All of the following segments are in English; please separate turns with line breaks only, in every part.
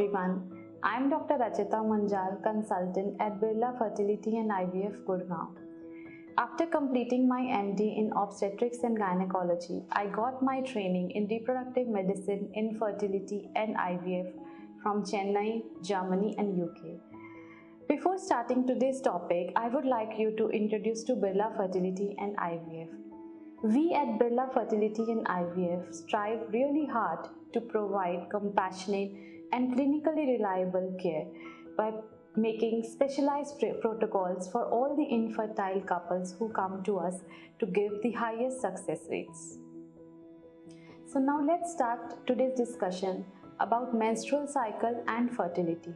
everyone. I am Dr. Rachita Munjal, consultant at Birla Fertility IVF Gurgaon. After completing my MD in obstetrics and gynaecology, I got my training in reproductive medicine, infertility and IVF from Chennai, Germany and UK. Before starting today's topic, I would like you to introduce to Birla Fertility and IVF. We at Birla Fertility and IVF strive really hard to provide compassionate and clinically reliable care by making specialized protocols for all the infertile couples who come to us to give the highest success rates. So now let's start today's discussion about menstrual cycle and fertility.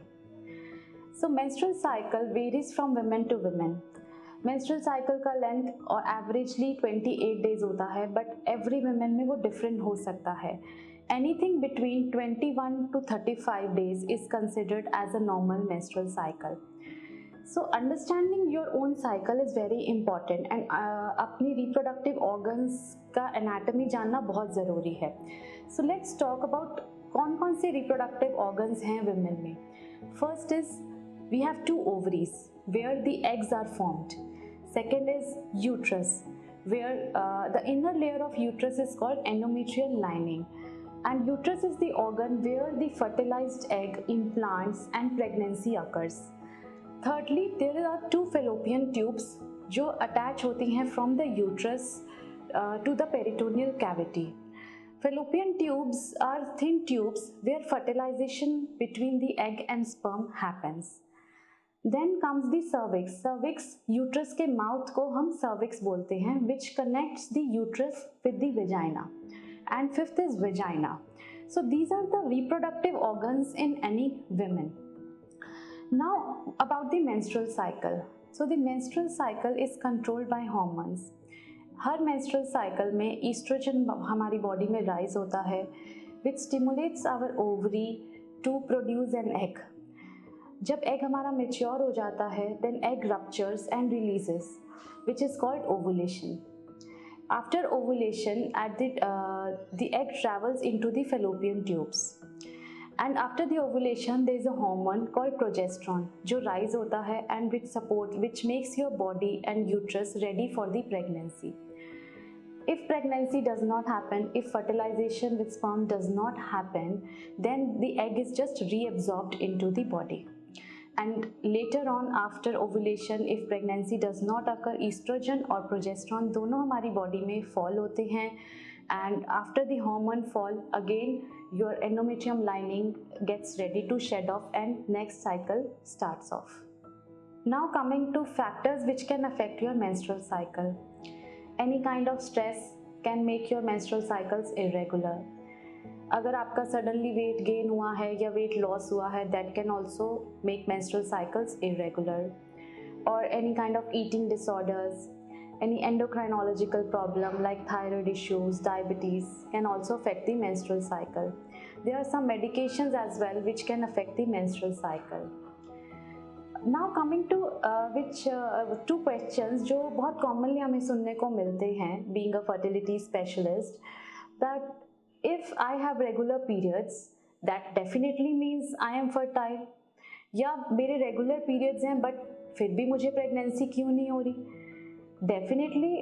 So menstrual cycle varies from women to women. Menstrual cycle का length और averagely 28 days होता है, but every women में वो different हो सकता है. Anything between 21 to 35 days is considered as a normal menstrual cycle. So understanding your own cycle is very important and अपनी रिप्रोडक्टिव ऑर्गन्स का एनाटॉमी जानना बहुत ज़रूरी है. सो लेट्स टॉक अबाउट कौन कौन से रिप्रोडक्टिव ऑर्गन्स हैं वुमेन में. First is we have 2 ovaries where the eggs are formed. Second is uterus, where the inner layer of uterus is called endometrial lining, and uterus is the organ where the fertilized egg implants and pregnancy occurs. Thirdly, there are 2 fallopian tubes जो attach होती हैं from the uterus to the peritoneal cavity. Fallopian tubes are thin tubes where fertilization between the egg and sperm happens. Then comes the cervix. Cervix, uterus के mouth को हम cervix बोलते हैं, which connects the uterus with the vagina. And fifth is vagina. So these are the reproductive organs in any women. Now about the menstrual cycle. So the menstrual cycle is controlled by hormones. Her menstrual cycle में estrogen हमारी body में rise होता है, which stimulates our ovary to produce an egg. जब egg हमारा mature हो जाता है, then egg ruptures and releases, which is called ovulation. After ovulation, the egg travels into the fallopian tubes, and after the ovulation, there is a hormone called progesterone, जो rise होता है and which makes your body and uterus ready for the pregnancy. If pregnancy does not happen, if fertilization with sperm does not happen, then the egg is just reabsorbed into the body. And later on, after ovulation, if pregnancy does not occur, estrogen और progesterone दोनों हमारी body में fall होते हैं, and after the hormone fall, again your endometrium lining gets ready to shed off and next cycle starts off. Now coming to factors which can affect your menstrual cycle. Any kind of stress can make your menstrual cycles irregular. अगर आपका suddenly weight gain हुआ है या wait loss हुआ है, that can also make menstrual cycles irregular. और any kind of eating disorders, any endocrinological problem like thyroid issues, diabetes can also affect the menstrual cycle. There are some medications as well which can affect the menstrual cycle. Now coming to two questions जो बहुत commonly हमें सुनने को मिलते हैं being a fertility specialist, that if I have regular periods, that definitely means I am fertile. या मेरे regular periods हैं but फिर भी मुझे pregnancy क्यों नहीं हो रही? Definitely.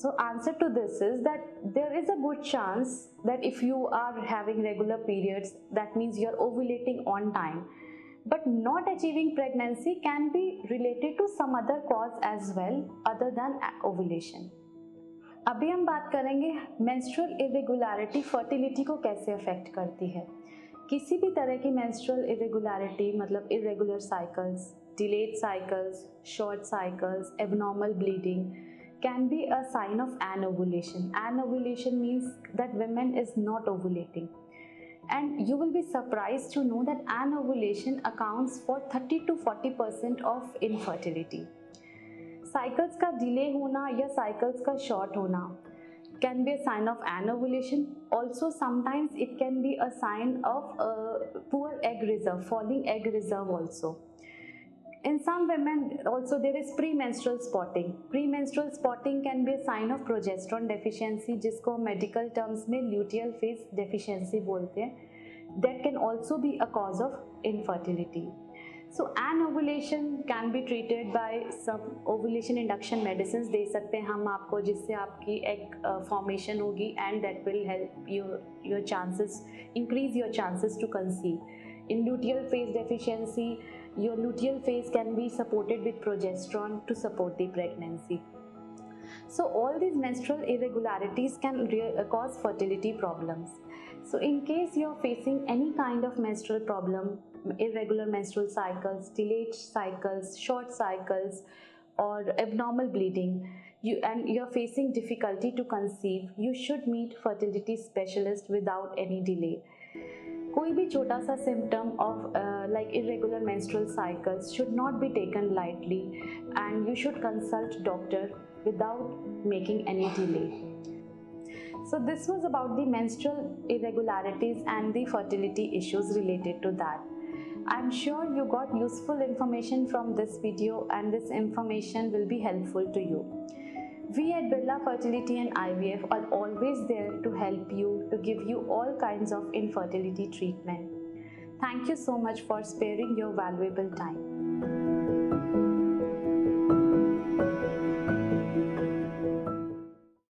So answer to this is that there is a good chance that if you are having regular periods, that means you are ovulating on time. But not achieving pregnancy can be related to some other cause as well other than ovulation. अभी हम बात करेंगे menstrual irregularity fertility को कैसे affect करती है. किसी भी तरह की मेंस्ट्रुअल इरेगुलरिटी मतलब irregular cycles, delayed cycles, short cycles, abnormal bleeding can be a sign of anovulation. Anovulation means that women is not ovulating. And you will be surprised to know that anovulation accounts for 30 to 40% of infertility. Cycles का delay होना या cycles का short होना can be a sign of anovulation. Also sometimes it can be a sign of poor egg reserve, falling egg reserve also. In some women also there is premenstrual spotting. Premenstrual spotting can be a sign of progesterone deficiency, जिसको medical terms में luteal phase deficiency बोलते हैं. that can also be a cause of infertility. So anovulation can be treated by some ovulation induction medicines दे सकते हैं हम आपको, जिससे आपकी egg formation होगी and that will help your chances, increase your chances to conceive. In luteal phase deficiency, your luteal phase can be supported with progesterone to support the pregnancy. So all these menstrual irregularities can cause fertility problems. So in case you are facing any kind of menstrual problem, irregular menstrual cycles, delayed cycles, short cycles, or abnormal bleeding, you are facing difficulty to conceive, you should meet fertility specialist without any delay. कोई भी छोटा सा symptom of like irregular menstrual cycles should not be taken lightly, and you should consult doctor without making any delay. So this was about the menstrual irregularities and the fertility issues related to that. I'm sure you got useful information from this video, and this information will be helpful to you. We at Birla Fertility and IVF are always there to help you, to give you all kinds of infertility treatment. Thank you so much for sparing your valuable time.